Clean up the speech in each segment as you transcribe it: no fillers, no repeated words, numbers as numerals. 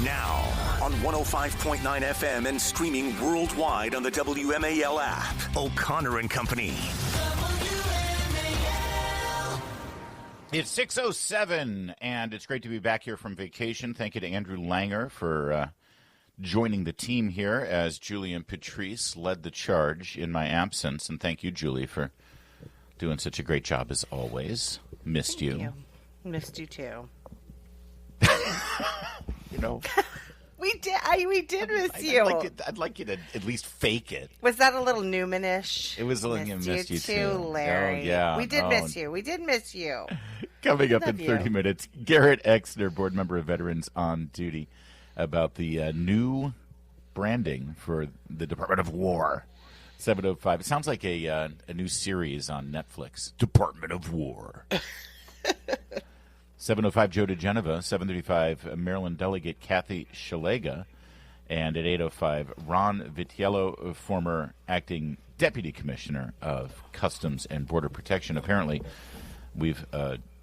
Now, on 105.9 FM and streaming worldwide on the WMAL app. O'Connor and Company. It's 6:07, and it's great to be back here from vacation. Thank you to Andrew Langer for joining the team here as Julie and Patrice led the charge in my absence. And thank you, Julie, for doing such a great job as always. Missed you. Missed you too. You know, we did miss you. I'd like you to at least fake it. Was that a little Newman-ish? It was a little missed you too, Larry. Oh, yeah. We did miss you. We did miss you. Coming up in 30 minutes, Garrett Exner, board member of Veterans on Duty, about the new branding for the Department of War. 7:05. It sounds like a new series on Netflix. Department of War. 7:05, Joe DeGeneva. 7:35, Maryland delegate Kathy Shalega. And at 8:05, Ron Vitiello, former acting deputy commissioner of Customs and Border Protection. Apparently, we've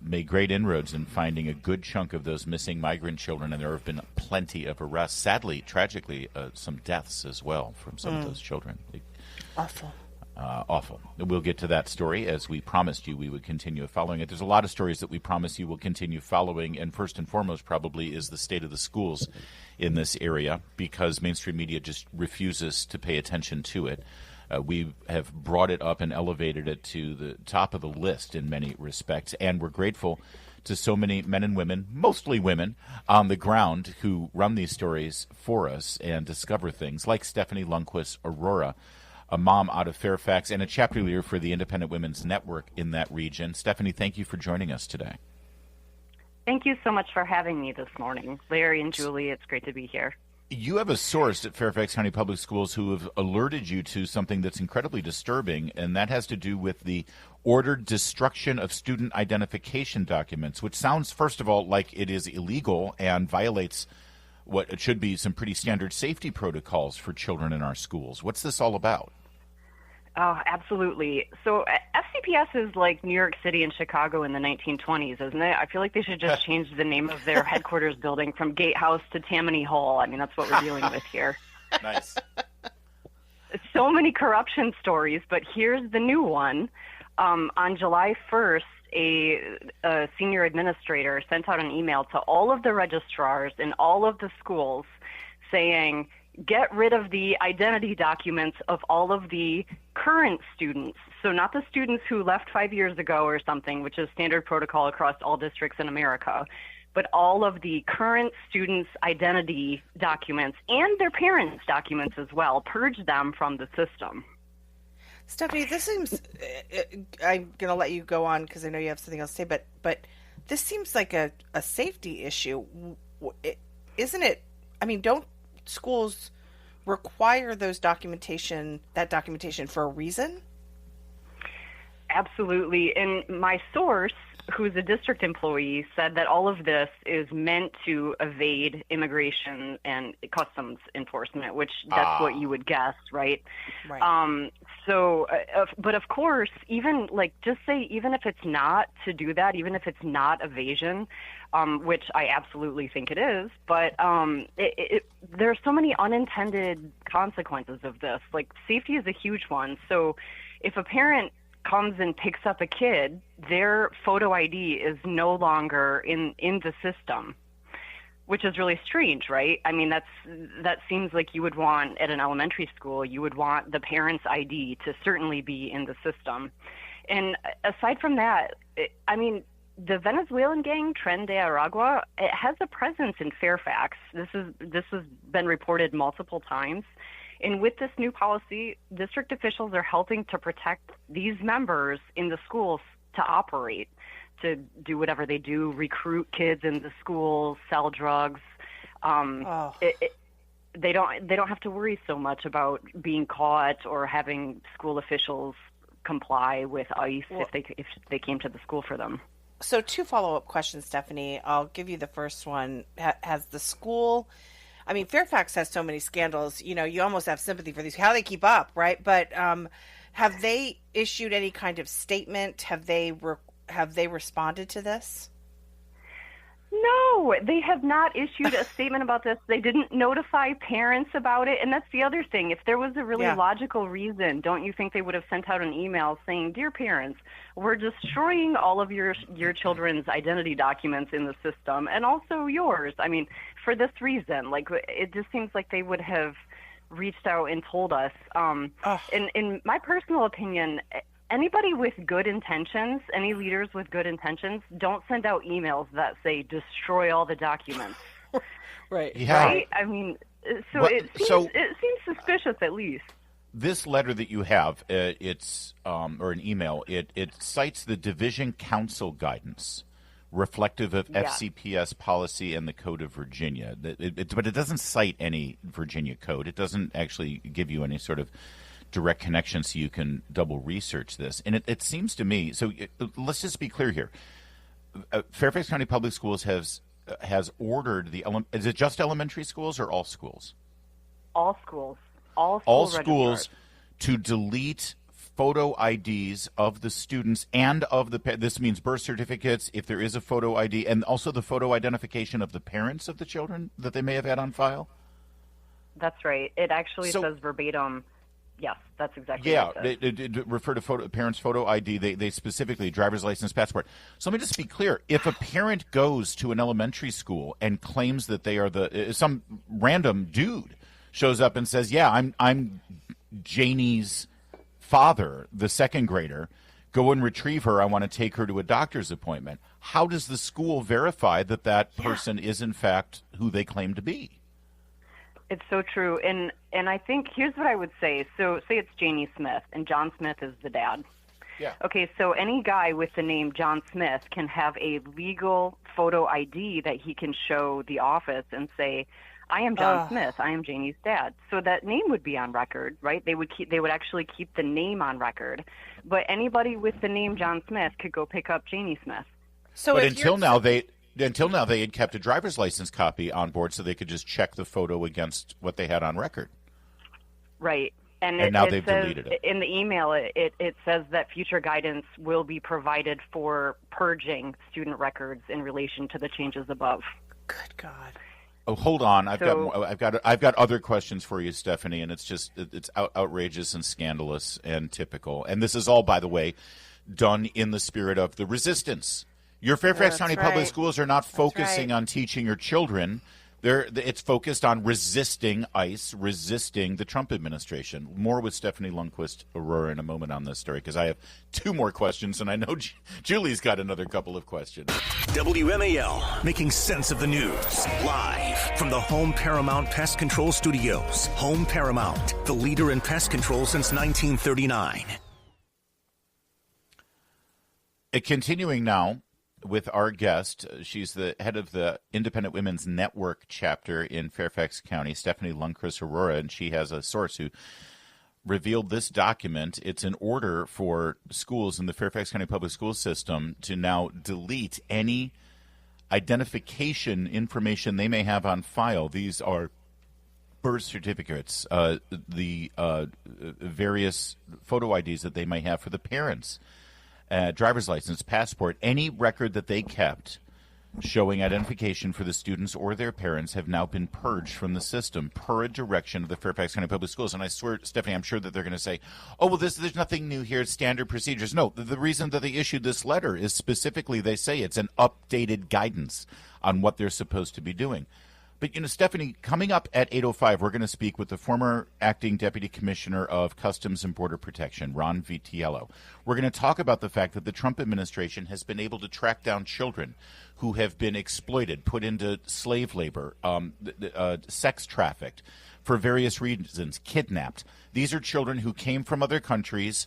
made great inroads in finding a good chunk of those missing migrant children, and there have been plenty of arrests. Sadly, tragically, some deaths as well from some of those children. Awful. Awful. We'll get to that story. As we promised you, we would continue following it. There's a lot of stories that we promise you will continue following, and first and foremost probably is the state of the schools in this area, because mainstream media just refuses to pay attention to it. We have brought it up and elevated it to the top of the list in many respects, and we're grateful to so many men and women, mostly women, on the ground who run these stories for us and discover things, like Stephanie Lundquist-Arora, a mom out of Fairfax and a chapter leader for the Independent Women's Network in that region. Stephanie, thank you for joining us today. Thank you so much for having me this morning. Larry and Julie, it's great to be here. You have a source at Fairfax County Public Schools who have alerted you to something that's incredibly disturbing, and that has to do with the ordered destruction of student identification documents, which sounds, first of all, like it is illegal and violates what it should be some pretty standard safety protocols for children in our schools. What's this all about? Oh, absolutely. So FCPS is like New York City and Chicago in the 1920s, isn't it? I feel like they should just change the name of their headquarters building from Gatehouse to Tammany Hall. I mean, that's what we're dealing with here. Nice. So many corruption stories, but here's the new one. On July 1st, a senior administrator sent out an email to all of the registrars in all of the schools saying, get rid of the identity documents of all of the current students. So not the students who left 5 years ago or something, which is standard protocol across all districts in America, but all of the current students' identity documents and their parents' documents as well. Purge them from the system. Stephanie, this seems, I'm going to let you go on because I know you have something else to say, but this seems like a safety issue, isn't it? I mean, don't schools require that documentation for a reason? Absolutely. And my source, who's a district employee, said that all of this is meant to evade immigration and customs enforcement, which that's what you would guess, right? Right. But of course, even if it's not to do that, even if it's not evasion, which I absolutely think it is, but there are so many unintended consequences of this. Like, safety is a huge one. So if a parent comes and picks up a kid, their photo ID is no longer in the system, which is really strange, right? I mean, that seems like you would want at an elementary school, you would want the parent's ID to certainly be in the system. And aside from that, the Venezuelan gang Tren de Aragua, it has a presence in Fairfax. This has been reported multiple times. And with this new policy, district officials are helping to protect these members in the schools to operate, to do whatever they do, recruit kids in the schools, sell drugs. They don't have to worry so much about being caught or having school officials comply with ICE if they came to the school for them. So 2 follow-up questions, Stephanie. I'll give you the first one. Has the school... I mean, Fairfax has so many scandals, you almost have sympathy for these, how they keep up, right? But have they issued any kind of statement? Have they responded to this? No, they have not issued a statement about this. They didn't notify parents about it. And that's the other thing. If there was a really logical reason, don't you think they would have sent out an email saying, "Dear parents, we're destroying all of your children's identity documents in the system, and also yours. I mean, for this reason." Like, it just seems like they would have reached out and told us. In my personal opinion, anybody with good intentions, any leaders with good intentions, don't send out emails that say destroy all the documents. Right. Yeah. Right? I mean, it seems suspicious at least. This letter that you have, it's or an email, it cites the Division Council guidance reflective of FCPS policy and the Code of Virginia. But it doesn't cite any Virginia code. It doesn't actually give you any sort of direct connection so you can double research this. And it seems to me, so let's just be clear here. Fairfax County Public Schools has ordered is it just elementary schools or all schools? All schools. All schools to delete photo IDs of the students and of this means birth certificates, if there is a photo ID, and also the photo identification of the parents of the children that they may have had on file? That's right. It actually says verbatim. Yes, that's exactly what it says. They refer to parents' photo ID. They specifically, driver's license, passport. So let me just be clear. If a parent goes to an elementary school and claims that they are some random dude shows up and says, yeah, I'm Janie's father, the second grader, go and retrieve her. I want to take her to a doctor's appointment. How does the school verify that person is, in fact, who they claim to be? It's so true. And I think here's what I would say. So say it's Janie Smith, and John Smith is the dad. Yeah. Okay, so any guy with the name John Smith can have a legal photo ID that he can show the office and say, I am John Smith. I am Janie's dad. So that name would be on record, right? They would actually keep the name on record. But anybody with the name John Smith could go pick up Janie Smith. So but until now they had kept a driver's license copy on board so they could just check the photo against what they had on record. Right. And now it they've says, deleted it. In the email, it says that future guidance will be provided for purging student records in relation to the changes above. Good God. Oh, hold on. I've got other questions for you, Stephanie, and it's outrageous and scandalous and typical. And this is all, by the way, done in the spirit of the resistance. Your Fairfax County Public Schools are not focusing on teaching your children. It's focused on resisting ICE, resisting the Trump administration. More with Stephanie Lundquist-Arora in a moment on this story, because I have two more questions, and I know Julie's got another couple of questions. WMAL, making sense of the news. Live from the Home Paramount Pest Control Studios. Home Paramount, the leader in pest control since 1939. Continuing now with our guest. She's the head of the Independent Women's Network chapter in Fairfax County, Stephanie Lundquist-Arora, and she has a source who revealed this document. It's an order for schools in the Fairfax County Public School System to now delete any identification information they may have on file. These are birth certificates, the various photo IDs that they may have for the parents, driver's license, passport, any record that they kept showing identification for the students or their parents have now been purged from the system per a direction of the Fairfax County Public Schools. And I swear, Stephanie, I'm sure that they're going to say, oh, well, there's nothing new here. It's standard procedures. No, the reason that they issued this letter is specifically they say it's an updated guidance on what they're supposed to be doing. But, Stephanie, coming up at 8:05, we're going to speak with the former acting deputy commissioner of Customs and Border Protection, Ron Vitiello. We're going to talk about the fact that the Trump administration has been able to track down children who have been exploited, put into slave labor, sex trafficked for various reasons, kidnapped. These are children who came from other countries,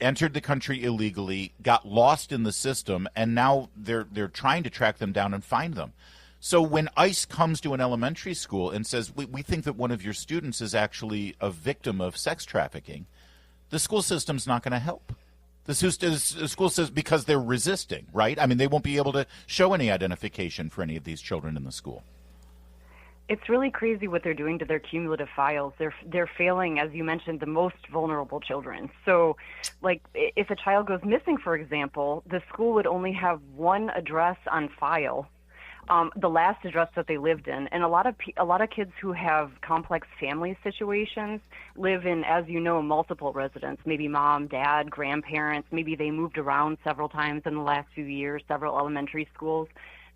entered the country illegally, got lost in the system, and now they're trying to track them down and find them. So when ICE comes to an elementary school and says, we think that one of your students is actually a victim of sex trafficking, the school system's not going to help. The school says because they're resisting, right? I mean, they won't be able to show any identification for any of these children in the school. It's really crazy what they're doing to their cumulative files. They're failing, as you mentioned, the most vulnerable children. So, like, if a child goes missing, for example, the school would only have one address on file. the last address that they lived in. And a lot of kids who have complex family situations live in, as you know, multiple residents, maybe mom, dad, grandparents. Maybe they moved around several times in the last few years, several elementary schools.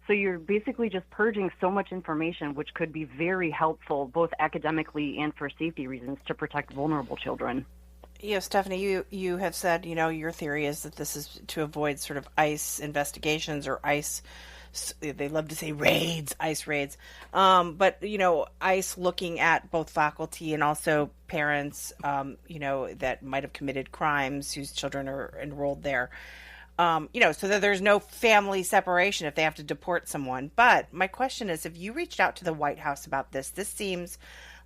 So you're basically just purging so much information, which could be very helpful both academically and for safety reasons to protect vulnerable children. Yeah, Stephanie, you have said, your theory is that this is to avoid sort of ICE investigations or ICE, they love to say raids, ICE raids. But, ICE looking at both faculty and also parents, that might have committed crimes whose children are enrolled there. So that there's no family separation if they have to deport someone. But my question is, if you reached out to the White House about this seems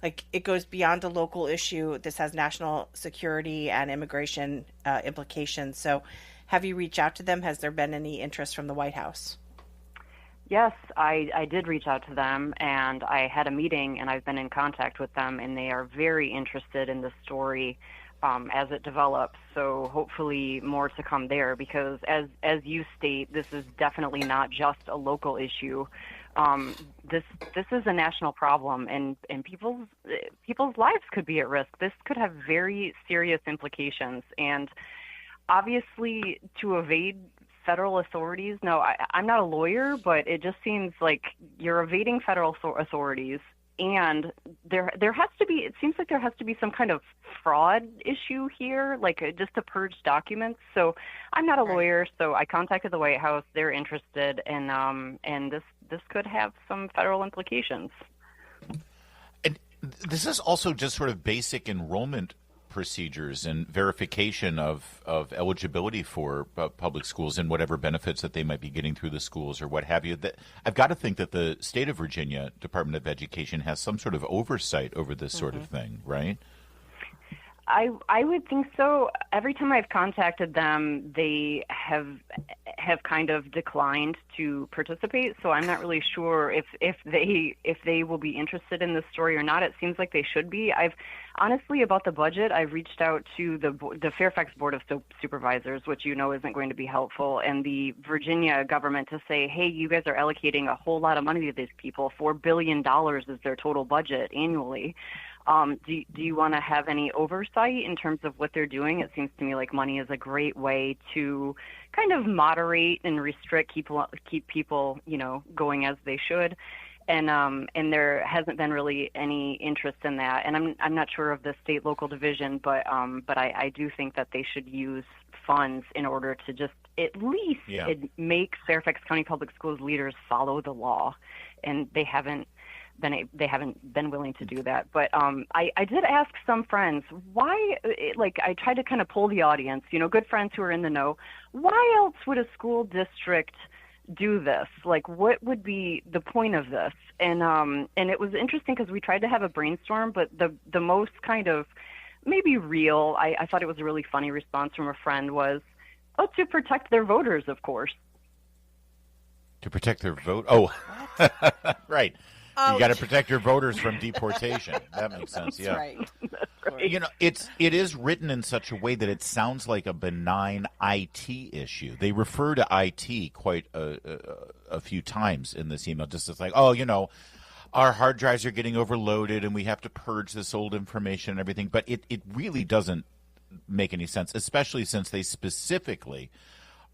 like it goes beyond a local issue. This has national security and immigration implications. So have you reached out to them? Has there been any interest from the White House? Yes, I did reach out to them, and I had a meeting, and I've been in contact with them, and they are very interested in the story as it develops. So hopefully more to come there, because as you state, this is definitely not just a local issue. This is a national problem, and people's lives could be at risk. This could have very serious implications, and obviously to evade federal authorities. No, I'm not a lawyer, but it just seems like you're evading federal authorities, and there has to be. It seems like there has to be some kind of fraud issue here, like just to purge documents. So I'm not a lawyer, so I contacted the White House. They're interested, and this could have some federal implications. And this is also just sort of basic enrollment procedures and verification of eligibility for public schools and whatever benefits that they might be getting through the schools or what have you. That I've got to think that the state of Virginia Department of Education has some sort of oversight over this sort of thing, right? I would think so. Every time I've contacted them, they have kind of declined to participate. So I'm not really sure if they will be interested in this story or not. It seems like they should be. Honestly, about the budget, I've reached out to the Fairfax Board of Supervisors, which isn't going to be helpful, and the Virginia government to say, hey, you guys are allocating a whole lot of money to these people. $4 billion is their total budget annually. Do you want to have any oversight in terms of what they're doing? It seems to me like money is a great way to kind of moderate and restrict, keep people, going as they should. And there hasn't been really any interest in that. And I'm not sure of the state local division, but I do think that they should use funds in order to just at least make Fairfax County Public Schools leaders follow the law, and they haven't been willing to do that. But I did ask some friends why, I tried to kind of pull the audience, good friends who are in the know, why else would a school district do this? Like, what would be the point of this? And it was interesting because we tried to have a brainstorm, but the most kind of maybe real, I thought it was a really funny response from a friend was, to protect their voters, of course. To protect their vote? Oh, right. You got to protect your voters from deportation. That makes sense. Yeah, right. It is written in such a way that it sounds like a benign IT issue. They refer to IT quite a few times in this email. Just as like, our hard drives are getting overloaded and we have to purge this old information and everything. But it really doesn't make any sense, especially since they specifically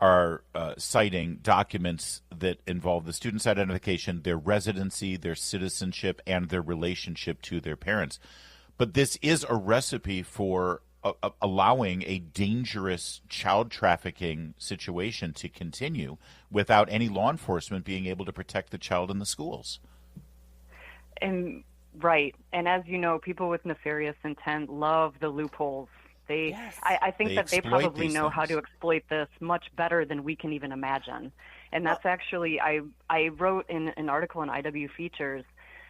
are citing documents that involve the student's identification, their residency, their citizenship, and their relationship to their parents. But this is a recipe for allowing a dangerous child trafficking situation to continue without any law enforcement being able to protect the child in the schools. And right. And as you know, people with nefarious intent love the loopholes. I think that they probably know how to exploit this much better than we can even imagine. And that's actually, I wrote in an article in IW Features,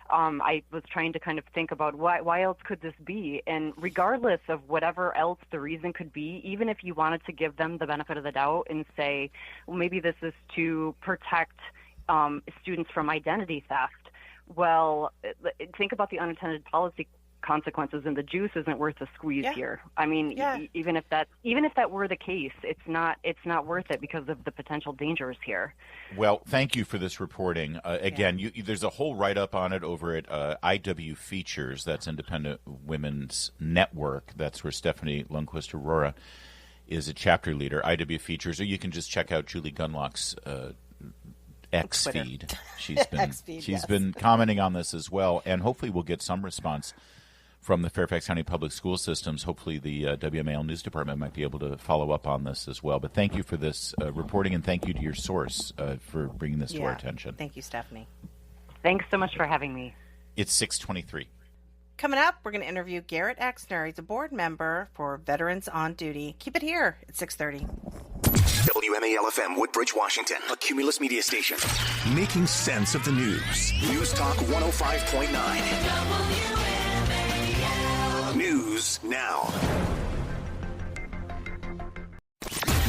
I was trying to kind of think about why else could this be? And regardless of whatever else the reason could be, even if you wanted to give them the benefit of the doubt and say, well, maybe this is to protect students from identity theft. Well, think about the unintended consequences, and the juice isn't worth the squeeze Yeah. here. I mean, Yeah. even if that were the case, it's not worth it because of the potential dangers here. Well, thank you for this reporting. Again, there's a whole write-up on it over at IW Features. That's Independent Women's Network. That's where Stephanie Lundquist-Arora is a chapter leader, IW Features. Or you can just check out Julie Gunlock's X Twitter. feed. She's been X feed, yes. been commenting on this as well, and hopefully we'll get some response from the Fairfax County Public School Systems. Hopefully the WMAL News Department might be able to follow up on this as well. But thank you for this reporting, and thank you to your source for bringing this to our attention. Thank you, Stephanie. Thanks so much for having me. It's 6:23. Coming up, we're going to interview Garrett Exner. He's a board member for Veterans on Duty. Keep it here at 6:30. WMAL-FM, Woodbridge, Washington, a Cumulus media station. Making sense of the news. News Talk 105.9. News now.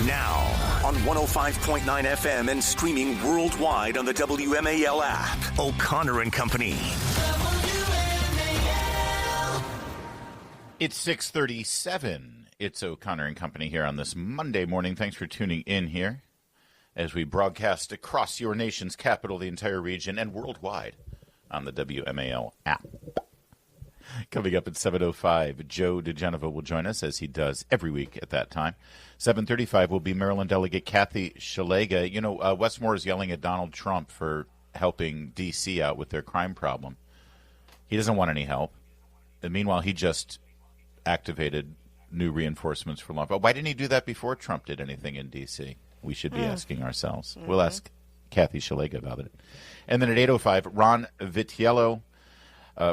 Now on 105.9 FM and streaming worldwide on the WMAL app. O'Connor and Company. It's 6:37. It's O'Connor and Company here on this Monday morning. Thanks for tuning in here as we broadcast across your nation's capital, the entire region, and worldwide on the WMAL app. Coming up at 7:05, Joe DeGenova will join us, as he does every week at that time. 7:35 will be Maryland Delegate Kathy Szeliga. You know, Westmore is yelling at Donald Trump for helping D.C. out with their crime problem. He doesn't want any help. And meanwhile, he just activated new reinforcements for law enforcement. Why didn't he do that before Trump did anything in D.C.? We should be asking ourselves. We'll ask Kathy Szeliga about it. And then at 8:05, Ron Vitiello,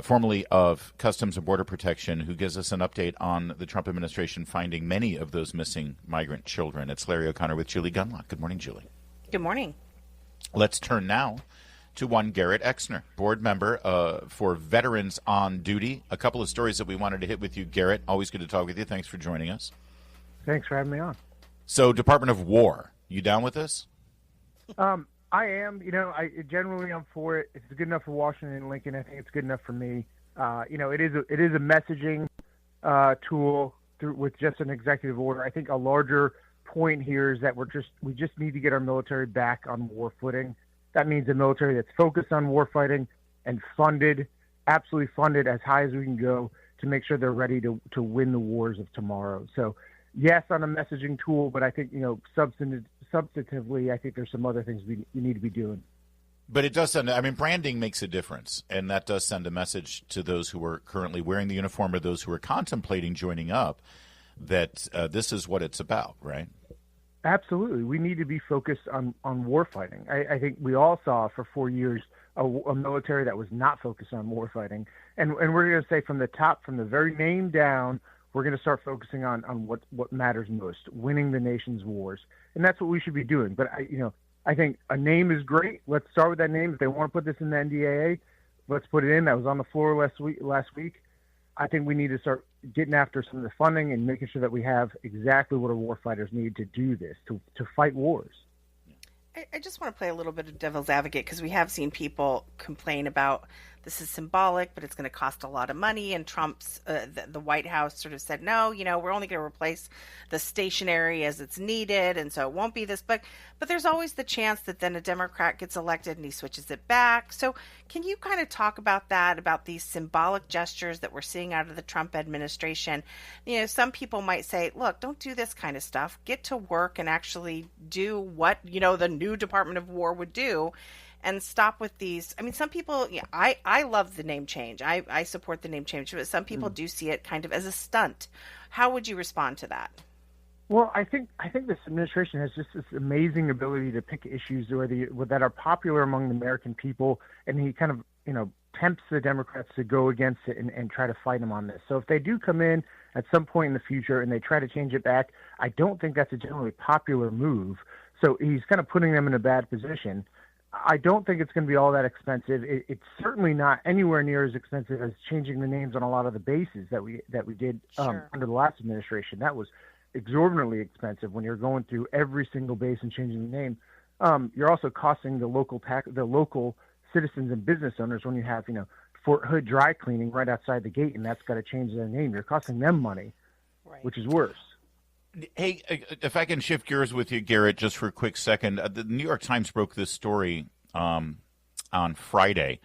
formerly of Customs and Border Protection, who gives us an update on the Trump administration finding many of those missing migrant children. It's Larry O'Connor with Julie Gunlock. Good morning, Julie. Good morning. Let's turn now to one Garrett Exner, board member for Veterans on Duty. A couple of stories that we wanted to hit with you, Garrett. Always good to talk with you. Thanks for joining us. Thanks for having me on. So, Department of War, you down with this? I am. You know, generally I'm for it. If it's good enough for Washington and Lincoln, I think it's good enough for me. You know, it is a messaging tool with just an executive order. I think a larger point here is that we just need to get our military back on war footing. That means a military that's focused on war fighting and funded, absolutely funded as high as we can go to make sure they're ready to win the wars of tomorrow. So, yes, on a messaging tool, but I think, you know, substantively, I think there's some other things we need to be doing. But it does send, I mean, branding makes a difference, and that does send a message to those who are currently wearing the uniform or those who are contemplating joining up that this is what it's about, right? Absolutely. We need to be focused on war fighting. I think we all saw for 4 years a military that was not focused on war fighting. And we're going to say from the top, from the very name down, we're going to start focusing on what matters most, winning the nation's wars. And that's what we should be doing. But, I think a name is great. Let's start with that name. If they want to put this in the NDAA, let's put it in. That was on the floor last week. I think we need to start getting after some of the funding and making sure that we have exactly what our warfighters need to do this, to fight wars. I just want to play a little bit of devil's advocate because we have seen people complain about this is symbolic, but it's going to cost a lot of money. And Trump's, the White House sort of said, no, we're only going to replace the stationery as it's needed. And so it won't be this. But there's always the chance that then a Democrat gets elected and he switches it back. So can you kind of talk about that, about these symbolic gestures that we're seeing out of the Trump administration? Some people might say, look, don't do this kind of stuff. Get to work and actually do what, the new Department of War would do. And stop with these. I mean, some people, I love the name change. I support the name change, but some people do see it kind of as a stunt. How would you respond to that? Well, I think this administration has just this amazing ability to pick issues that are popular among the American people, and he kind of, tempts the Democrats to go against it and try to fight them on this. So if they do come in at some point in the future and they try to change it back, I don't think that's a generally popular move. So he's kind of putting them in a bad position. I don't think it's going to be all that expensive. It's certainly not anywhere near as expensive as changing the names on a lot of the bases that we did under the last administration. That was exorbitantly expensive when you're going through every single base and changing the name. You're also costing the local citizens and business owners when you have Fort Hood Dry Cleaning right outside the gate, and that's got to change their name. You're costing them money, Right. which is worse. Hey, if I can shift gears with you, Garrett, just for a quick second. The New York Times broke this story on Friday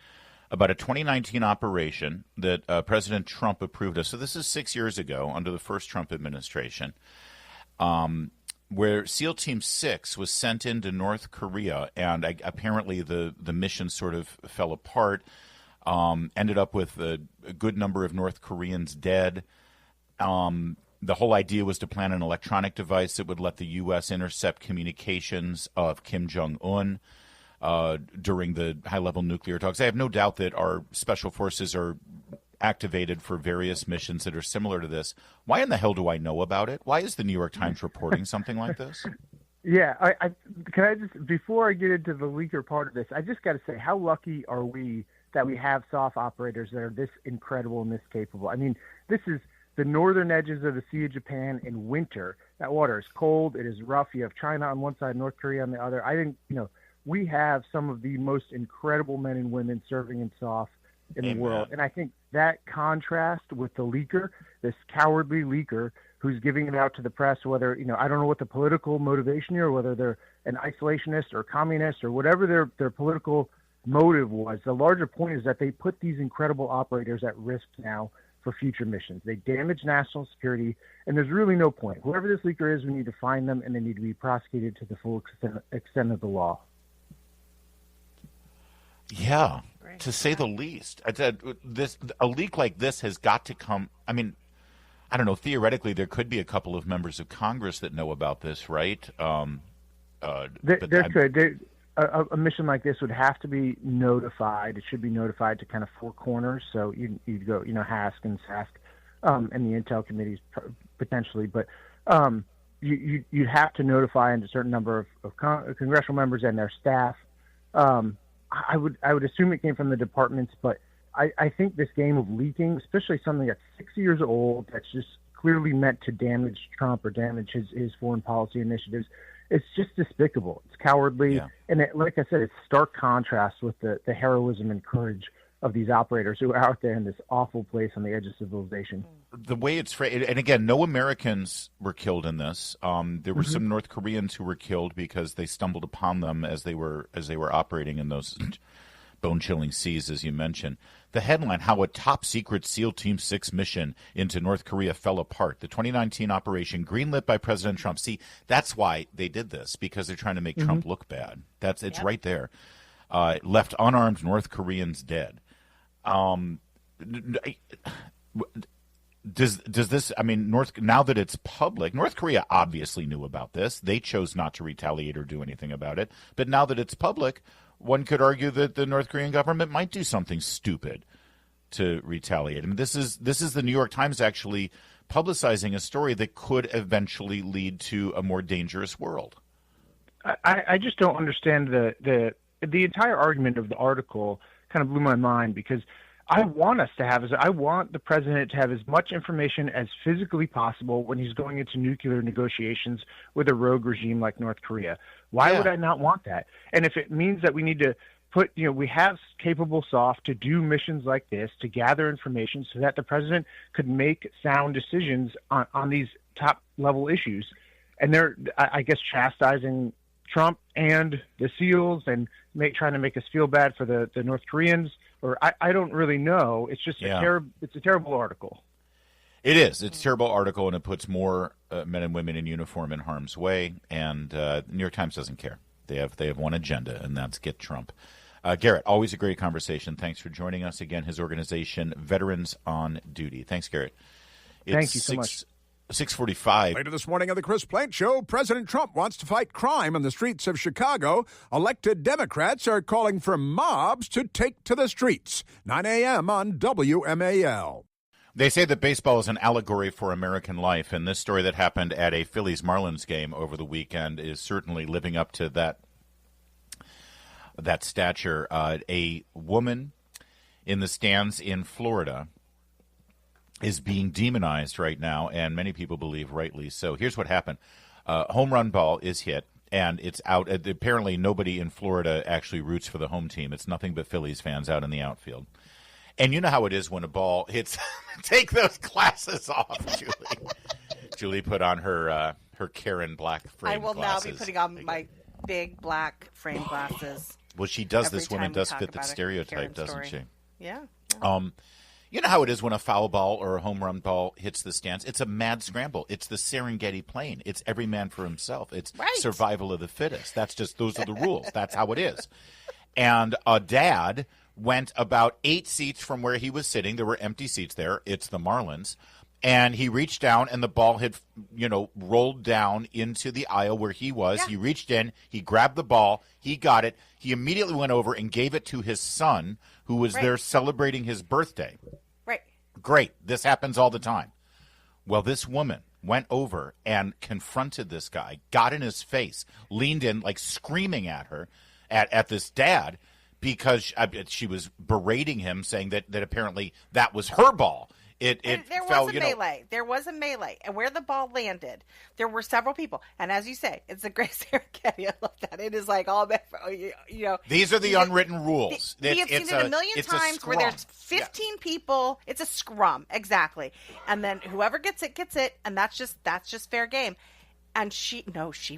about a 2019 operation that President Trump approved of. So this is 6 years ago under the first Trump administration, where SEAL Team 6 was sent into North Korea, and apparently the mission sort of fell apart, ended up with a good number of North Koreans dead. The whole idea was to plant an electronic device that would let the U.S. intercept communications of Kim Jong-un during the high-level nuclear talks. I have no doubt that our special forces are activated for various missions that are similar to this. Why in the hell do I know about it? Why is the New York Times reporting something like this? Yeah, can I just, before I get into the leaker part of this, I just got to say, how lucky are we that we have SOF operators that are this incredible and this capable? I mean, this is the northern edges of the Sea of Japan in winter. That water is cold. It is rough. You have China on one side, North Korea on the other. I think, we have some of the most incredible men and women serving in SOF in the world. And I think that contrast with the leaker, this cowardly leaker who's giving it out to the press, whether, I don't know what the political motivation is, or whether they're an isolationist or communist or whatever their political motive was. The larger point is that they put these incredible operators at risk now for future missions. They damage national security, and there's really no point. Whoever this leaker is, we need to find them, and they need to be prosecuted to the full extent of the law. Yeah, to say the least. A leak like this has got to come. I mean, I don't know. Theoretically, there could be a couple of members of Congress that know about this, right? There could. A mission like this would have to be notified. It should be notified to kind of four corners. So you'd go, HASC and SASC, and the Intel committees potentially. But you'd have to notify a certain number of congressional members and their staff. I would assume it came from the departments, but I think this game of leaking, especially something that's 6 years old, that's just clearly meant to damage Trump or damage his foreign policy initiatives, it's just despicable. It's cowardly. Yeah. And like I said, it's stark contrast with the heroism and courage of these operators who are out there in this awful place on the edge of civilization. The way it's and again, no Americans were killed in this. There were some North Koreans who were killed because they stumbled upon them as they were operating in those bone-chilling seas, as you mentioned. The headline: How a top-secret SEAL Team 6 mission into North Korea fell apart. The 2019 operation greenlit by President Trump. See, that's why they did this, because they're trying to make Trump look bad. It's right there. Left unarmed North Koreans dead. Does this? I mean, now that it's public, North Korea obviously knew about this. They chose not to retaliate or do anything about it. But now that it's public, one could argue that the North Korean government might do something stupid to retaliate. I mean, this is the New York Times actually publicizing a story that could eventually lead to a more dangerous world. I just don't understand the entire argument of the article. Kind of blew my mind, because I want the president to have as much information as physically possible when he's going into nuclear negotiations with a rogue regime like North Korea. Why would I not want that? And if it means that we need to put, we have capable SOF to do missions like this, to gather information so that the president could make sound decisions on these top level issues. And they're, I guess, chastising Trump and the SEALs and trying to make us feel bad for the North Koreans, or I don't really know. It's just it's a terrible article. It is. It's a terrible article, and it puts more men and women in uniform in harm's way. And the New York Times doesn't care. They have one agenda, and that's get Trump. Garrett, always a great conversation. Thanks for joining us again. His organization, Veterans on Duty. Thanks, Garrett. Thank you so much. 6:45. Later this morning on the Chris Plante Show, President Trump wants to fight crime on the streets of Chicago. Elected Democrats are calling for mobs to take to the streets. 9 a.m. on WMAL. They say that baseball is an allegory for American life, and this story that happened at a Phillies-Marlins game over the weekend is certainly living up to that stature. A woman in the stands in Florida is being demonized right now, and many people believe rightly so. Here's what happened. Home run ball is hit, and it's out. Apparently nobody in Florida actually roots for the home team. It's nothing but Phillies fans out in the outfield. And you know how it is when a ball hits. Take those glasses off, Julie. Julie put on her Karen black frame glasses. I will now be putting on my big black frame glasses. Well, she does. Every This woman time we does talk fit the about a stereotype, Karen doesn't story. she? Yeah. You know how it is when a foul ball or a home run ball hits the stands? It's a mad scramble. It's the Serengeti Plain. It's every man for himself. It's survival of the fittest. Those are the rules. That's how it is. And a dad went about 8 seats from where he was sitting. There were empty seats there. It's the Marlins. And he reached down, and the ball had, rolled down into the aisle where he was. Yeah. He reached in. He grabbed the ball. He got it. He immediately went over and gave it to his son, who was there celebrating his birthday. Right. Great. This happens all the time. Well, this woman went over and confronted this guy, got in his face, leaned in, like screaming at her, at this dad, because she was berating him, saying that apparently that was her ball. There was a melee. There was a melee. And where the ball landed, there were several people. And as you say, it's a great Serengeti. I love that. It is like all that, These are the unwritten rules. We have seen it a million times where there's 15 people. It's a scrum. Exactly. And then whoever gets it, gets it. And that's just fair game. And she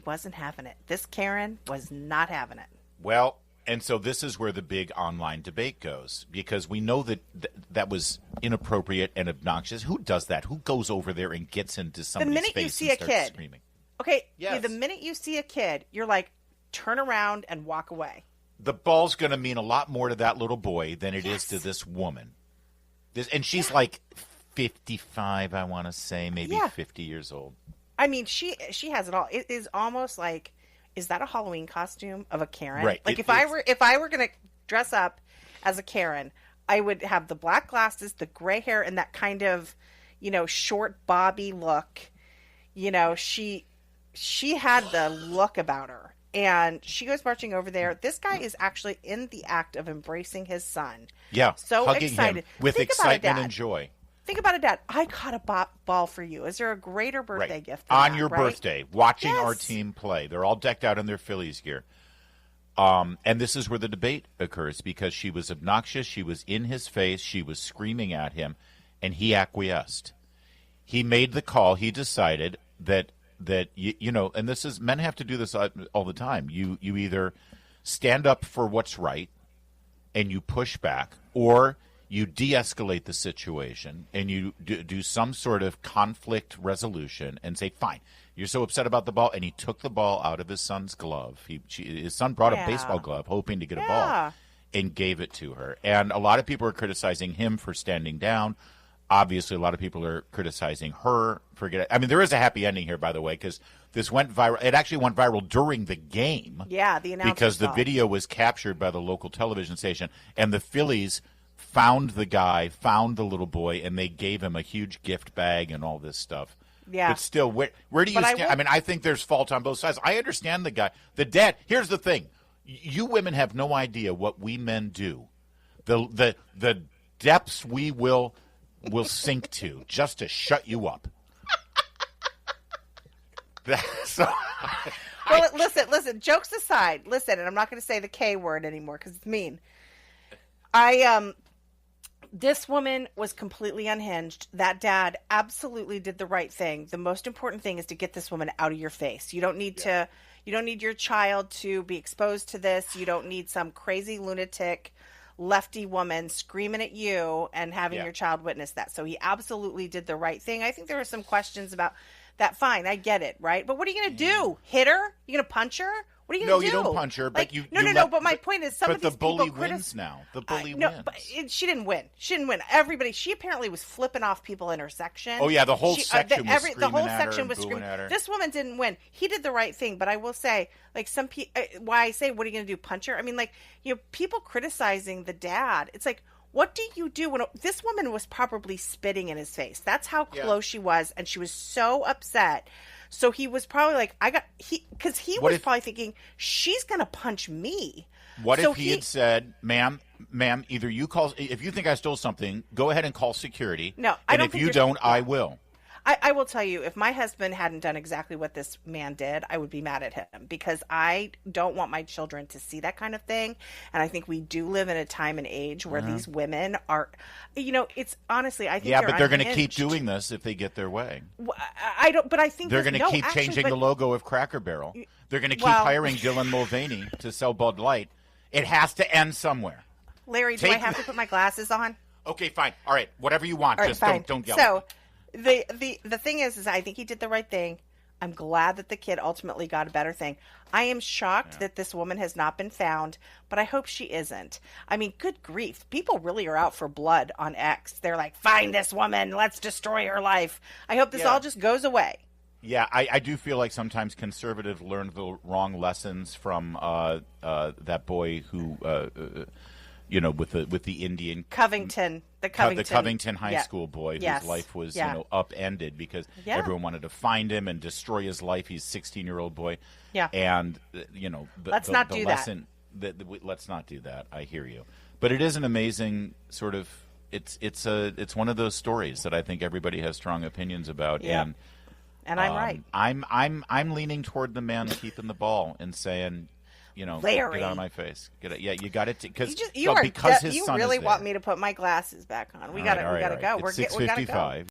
wasn't having it. This Karen was not having it. Well, and so this is where the big online debate goes, because we know that was inappropriate and obnoxious. Who does that? Who goes over there and gets into somebody's face and starts screaming? Okay, yes. The minute you see a kid, you're like, turn around and walk away. The ball's going to mean a lot more to that little boy than it is to this woman. And she's like 55, I want to say, maybe 50 years old. I mean, she has it all. It is almost like, is that a Halloween costume of a Karen? Right. Like if I were going to dress up as a Karen, I would have the black glasses, the gray hair, and that kind of, short bobby look. She had the look about her, and she goes marching over there. This guy is actually in the act of embracing his son. Yeah. So hugging excited. him with excitement and joy. Think about it, Dad. I caught a ball for you. Is there a greater birthday gift than on that, your birthday, watching our team play? They're all decked out in their Phillies gear. And this is where the debate occurs, because she was obnoxious. She was in his face. She was screaming at him, and he acquiesced. He made the call. He decided that and this is, men have to do this all the time. You either stand up for what's right and you push back, or you de-escalate the situation and you do some sort of conflict resolution and say, fine, you're so upset about the ball. And he took the ball out of his son's glove. His son brought a baseball glove hoping to get a ball and gave it to her. And a lot of people are criticizing him for standing down. Obviously, a lot of people are criticizing her for getting. I mean, there is a happy ending here, by the way, because this went viral. It actually went viral during the game. Yeah, the announcers because the video was captured by the local television station, and the Phillies found the guy, found the little boy, and they gave him a huge gift bag and all this stuff. Yeah. But still, where do you stand? I mean, I think there's fault on both sides. I understand the guy. The dad, here's the thing. You women have no idea what we men do. The depths we will sink to just to shut you up. Well, listen, jokes aside, and I'm not going to say the K word anymore because it's mean. This woman was completely unhinged. That dad absolutely did the right thing. The most important thing is to get this woman out of your face. You don't need you don't need your child to be exposed to this. You don't need some crazy lunatic lefty woman screaming at you and having your child witness that. So he absolutely did the right thing. I think there were some questions about that. Fine, I get it, right? But what are you going to do? Hit her? You going to punch her? What are you going to do? No, you don't punch her, but No. But my point is, some of these people... But the bully wins now. The bully wins. But she didn't win. Everybody... She apparently was flipping off people in her section. Oh, yeah, the whole section was screaming the whole at section her was and screaming at her. This woman didn't win. He did the right thing, but I will say, like, some people... why I say, what are you going to do, punch her? I mean, like, people criticizing the dad. It's like, what do you do when... This woman was probably spitting in his face. That's how close she was, and she was so upset... So he was probably like, because he was probably thinking, she's going to punch me. What if he had said, ma'am, either you call, if you think I stole something, go ahead and call security. No, I don't think if you don't, I will. I will tell you, if my husband hadn't done exactly what this man did, I would be mad at him because I don't want my children to see that kind of thing. And I think we do live in a time and age where these women are, it's honestly, I think yeah, but they're going to keep unhinged. doing this if they get their way. I don't, but I think They're going to keep actually, changing but- the logo of Cracker Barrel. They're going to keep Well- hiring Dylan Mulvaney to sell Bud Light. It has to end somewhere. Larry, do I have to put my glasses on? Okay, fine. All right, whatever you want. All right, Just fine. don't yell. So, the thing is I think he did the right thing. I'm glad that the kid ultimately got a better thing. I am shocked that this woman has not been found, but I hope she isn't. I mean, good grief. People really are out for blood on X. They're like, find this woman. Let's destroy her life. I hope this all just goes away. Yeah, I do feel like sometimes conservatives learned the wrong lessons from that boy who, with the Indian Covington, the Covington High School boy whose life was upended because everyone wanted to find him and destroy his life. He's a 16-year-old boy. Yeah, and let's not do lesson, let's not do that. I hear you, but it is an amazing sort of. It's one of those stories that I think everybody has strong opinions about. Yeah. And I'm right. I'm leaning toward the man keeping the ball and saying, Larry, get out of my face. Yeah, you got it because you his son really is want there. me to put my glasses back on. We All gotta right. go. It's We gotta go. 6:55.